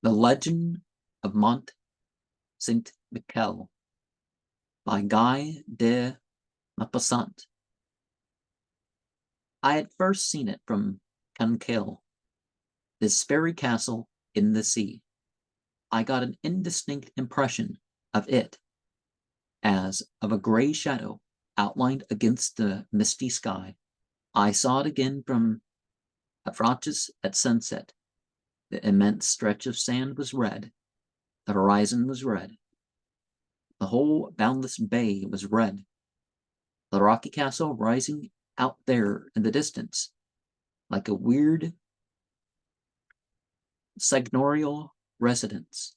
The Legend of Mont Saint Michel by Guy de Maupassant. I had first seen it from Cancale, this fairy castle in the sea. I got an indistinct impression of it as of a gray shadow outlined against the misty sky. I saw it again from Avranches at sunset. The immense stretch of sand was red. The horizon was red. The whole boundless bay was red. The rocky castle rising out there in the distance, like a weird seigneurial residence,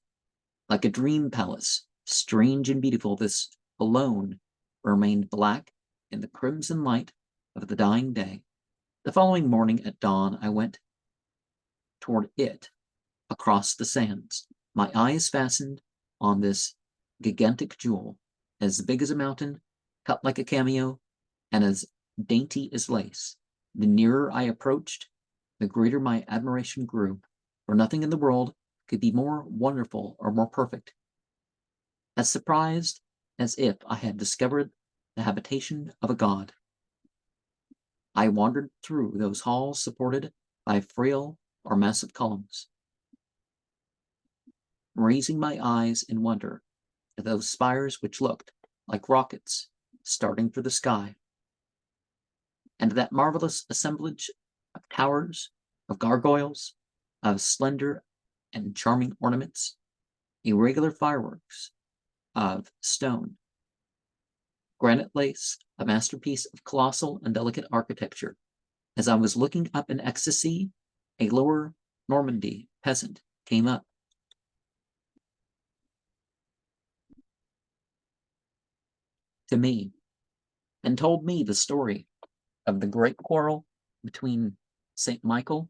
like a dream palace, strange and beautiful, this alone remained black in the crimson light of the dying day. The following morning at dawn, I went toward it across the sands, my eyes fastened on this gigantic jewel, as big as a mountain, cut like a cameo, and as dainty as lace. The nearer I approached, the greater my admiration grew, for nothing in the world could be more wonderful or more perfect. As surprised as if I had discovered the habitation of a god, I wandered through those halls supported by frail or massive columns, raising my eyes in wonder to those spires which looked like rockets starting for the sky, and that marvelous assemblage of towers, of gargoyles, of slender and charming ornaments, irregular fireworks of stone, granite lace, a masterpiece of colossal and delicate architecture. As I was looking up in ecstasy, a lower Normandy peasant came up. To me, and told me the story of the great quarrel between St. Michael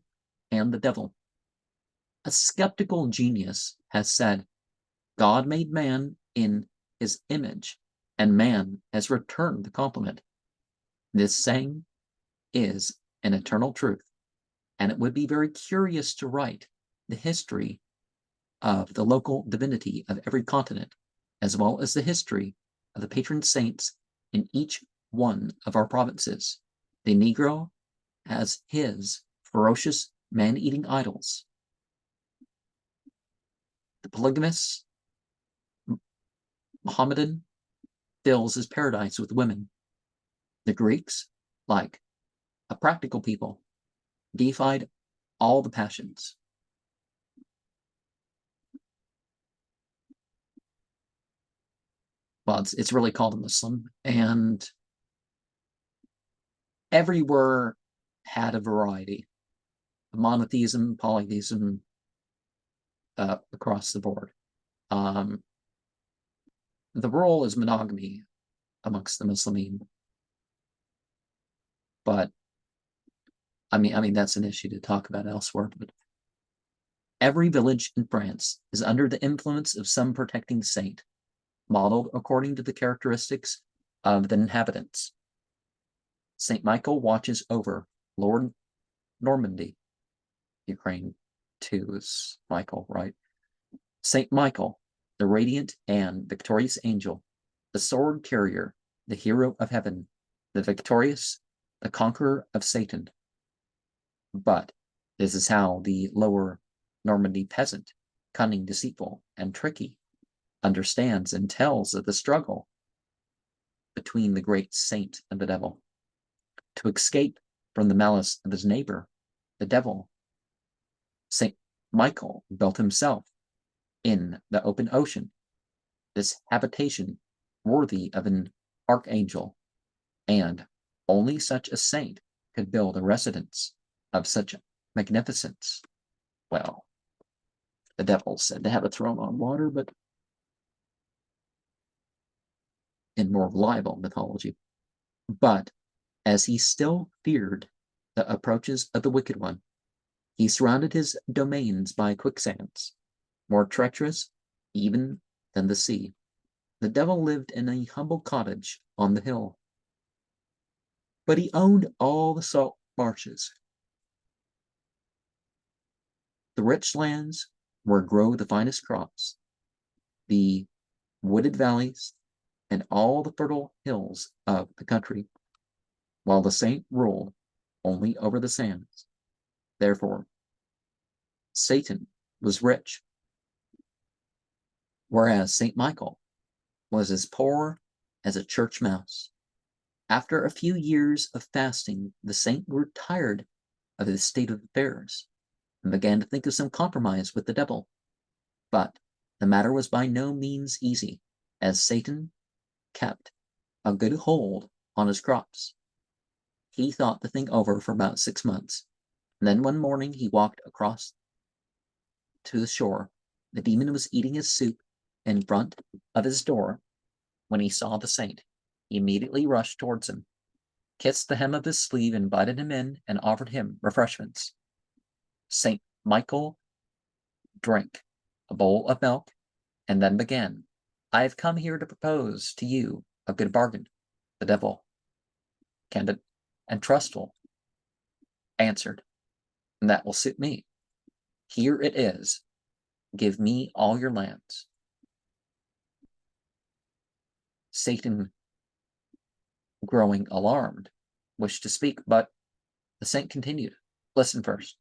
and the devil. A skeptical genius has said, God made man in his image, and man has returned the compliment. This saying is an eternal truth, and it would be very curious to write the history of the local divinity of every continent, as well as the history of the patron saints in each one of our provinces. The Negro has his ferocious man-eating idols. The polygamous Mohammedan fills his paradise with women. The Greeks, like a practical people, deified all the passions. Well, it's really called a Muslim, and everywhere had a variety of monotheism, polytheism, across the board. The rule is monogamy amongst the Muslimin, but I mean that's an issue to talk about elsewhere. But every village in France is under the influence of some protecting saint, modeled according to the characteristics of the inhabitants. St. Michael watches over Lord Normandy. Ukraine too is Michael, right? St. Michael, the radiant and victorious angel, the sword carrier, the hero of heaven, the victorious, the conqueror of Satan. But this is how the lower Normandy peasant, cunning, deceitful, and tricky, understands and tells of the struggle between the great saint and the devil. To escape from the malice of his neighbor, the devil, St. Michael built himself in the open ocean this habitation worthy of an archangel, and only such a saint could build a residence of such magnificence. Well, the devil said to have a throne on water, but in more reliable mythology. But as he still feared the approaches of the wicked one, he surrounded his domains by quicksands, more treacherous even than the sea. The devil lived in a humble cottage on the hill, but he owned all the salt marshes, the rich lands, where grow the finest crops, the wooded valleys, and all the fertile hills of the country, while the saint ruled only over the sands. Therefore, Satan was rich, whereas Saint Michael was as poor as a church mouse. After a few years of fasting, the saint grew tired of his state of affairs and began to think of some compromise with the devil. But the matter was by no means easy, as Satan kept a good hold on his crops. He thought the thing over for about 6 months, and then one morning he walked across to the shore. The demon was eating his soup in front of his door. When he saw the saint, he immediately rushed towards him, kissed the hem of his sleeve, invited him in, and offered him refreshments. Saint Michael drank a bowl of milk and then began, "I have come here to propose to you a good bargain." The devil, candid and trustful, answered, "That will suit me. Here it is. Give me all your lands." Satan, growing alarmed, wished to speak, but the saint continued, "Listen first.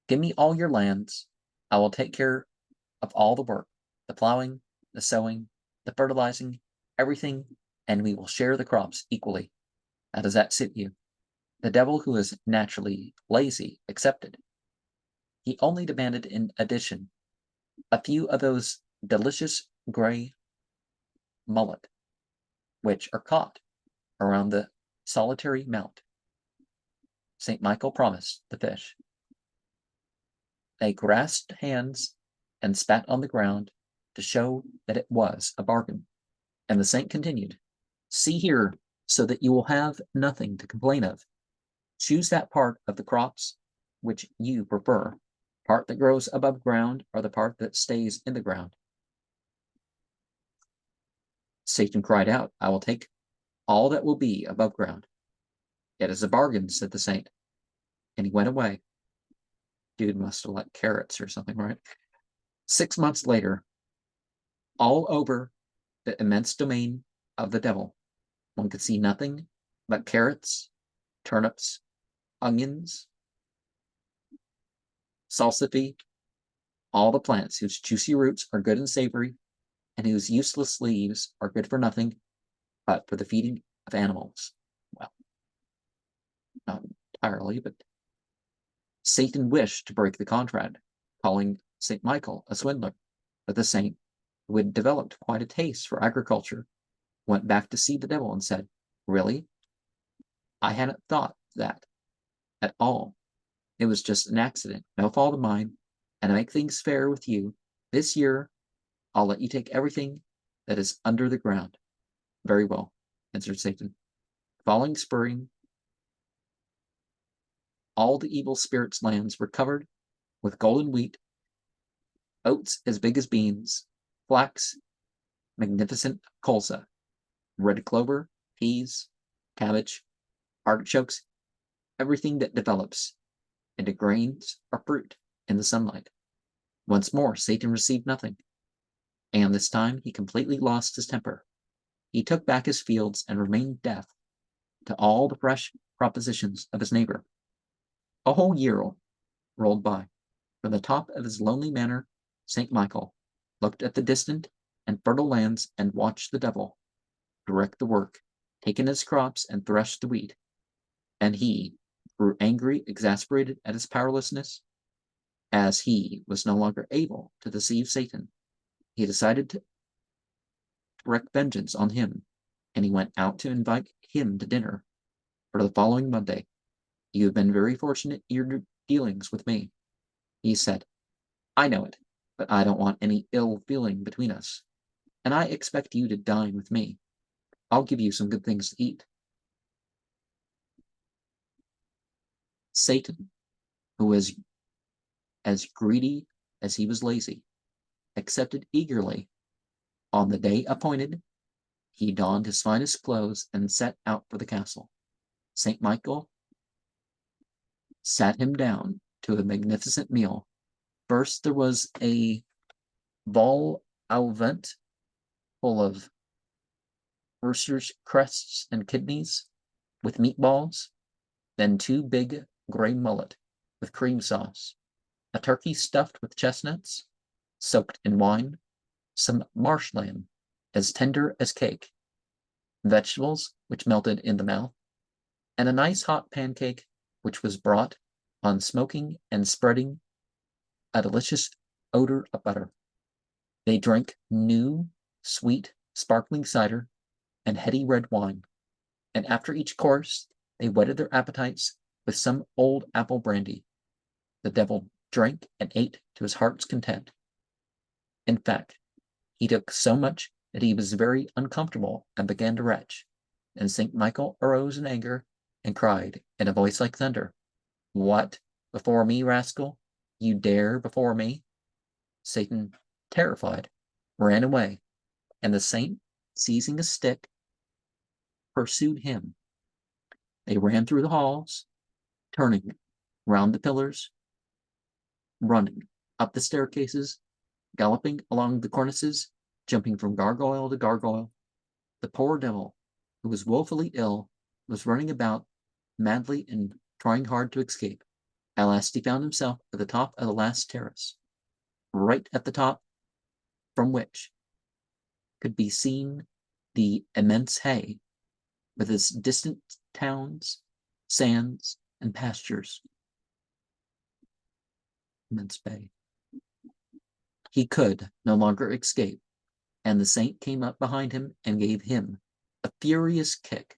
Give me all your lands. I will take care of all the work, the plowing, the sowing, the fertilizing, everything, and we will share the crops equally. How does that suit you?" The devil, who was naturally lazy, accepted. He only demanded in addition a few of those delicious gray mullet which are caught around the solitary mount. St. Michael promised the fish. They grasped hands and spat on the ground to show that it was a bargain. And the saint continued, "See here, so that you will have nothing to complain of. Choose that part of the crops which you prefer, part that grows above ground or the part that stays in the ground." Satan cried out, "I will take all that will be above ground." "It is a bargain," said the saint, and he went away. Dude must have liked carrots or something, right? 6 months later, all over the immense domain of the devil, one could see nothing but carrots, turnips, onions, salsify, all the plants whose juicy roots are good and savory, and whose useless leaves are good for nothing but for the feeding of animals. Well, not entirely, but Satan wished to break the contract, calling St. Michael a swindler, but the saint, who had developed quite a taste for agriculture, went back to see the devil and said, "Really? I hadn't thought that at all. It was just an accident, no fault of mine, and to make things fair with you, this year I'll let you take everything that is under the ground." "Very well," answered Satan. Following spring, all the evil spirit's lands were covered with golden wheat, oats as big as beans, flax, magnificent colza, red clover, peas, cabbage, artichokes, everything that develops into grains or fruit in the sunlight. Once more, Satan received nothing, and this time he completely lost his temper. He took back his fields and remained deaf to all the fresh propositions of his neighbor. A whole year rolled by. From the top of his lonely manor, St. Michael looked at the distant and fertile lands and watched the devil direct the work, take in his crops, and thresh the wheat. And he grew angry, exasperated at his powerlessness. As he was no longer able to deceive Satan, he decided to wreak vengeance on him, and he went out to invite him to dinner for the following Monday. "You have been very fortunate in your dealings with me," he said. "I know it, but I don't want any ill feeling between us, and I expect you to dine with me. I'll give you some good things to eat." Satan, who was as greedy as he was lazy, accepted eagerly. On the day appointed, he donned his finest clothes and set out for the castle. St. Michael sat him down to a magnificent meal, First, there was a vol au vent full of roosters' crests and kidneys with meatballs, then 2 big gray mullet with cream sauce, a turkey stuffed with chestnuts, soaked in wine, some marsh lamb as tender as cake, vegetables which melted in the mouth, and a nice hot pancake which was brought on smoking and spreading a delicious odor of butter. They drank new, sweet, sparkling cider and heady red wine, and after each course they whetted their appetites with some old apple brandy. The devil drank and ate to his heart's content. In fact, he took so much that he was very uncomfortable and began to retch, and St. Michael arose in anger and cried in a voice like thunder, "What, before me, rascal? You dare before me?" Satan, terrified, ran away, and the saint, seizing a stick, pursued him. They ran through the halls, turning round the pillars, running up the staircases, galloping along the cornices, jumping from gargoyle to gargoyle. The poor devil, who was woefully ill, was running about madly and trying hard to escape. At last he found himself at the top of the last terrace, right at the top from which could be seen the immense hay, with its distant towns, sands, and pastures. Immense bay. He could no longer escape, and the saint came up behind him and gave him a furious kick,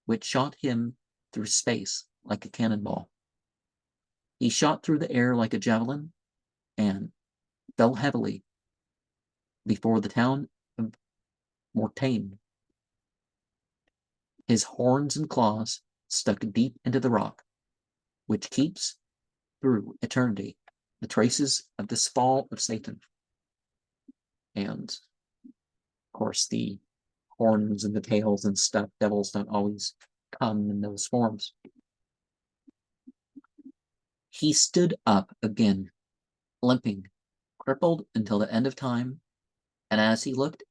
which shot him through space like a cannonball. He shot through the air like a javelin, and fell heavily before the town of Mont. His horns and claws stuck deep into the rock, which keeps through eternity the traces of this fall of Satan. And of course, the horns and the tails and stuff, devils don't always come in those forms. He stood up again, limping, crippled until the end of time, and as he looked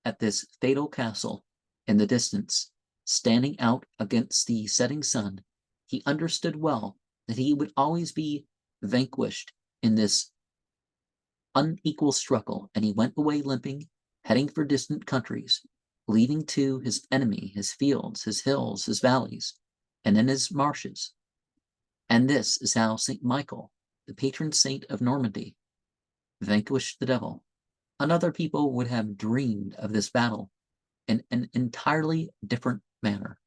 at this fatal castle in the distance, standing out against the setting sun, he understood well that he would always be vanquished in this unequal struggle, and he went away limping, heading for distant countries, leaving to his enemy his fields, his hills, his valleys, and then his marshes. And this is how St. Michael, the patron saint of Normandy, vanquished the devil. Another people would have dreamed of this battle in an entirely different manner.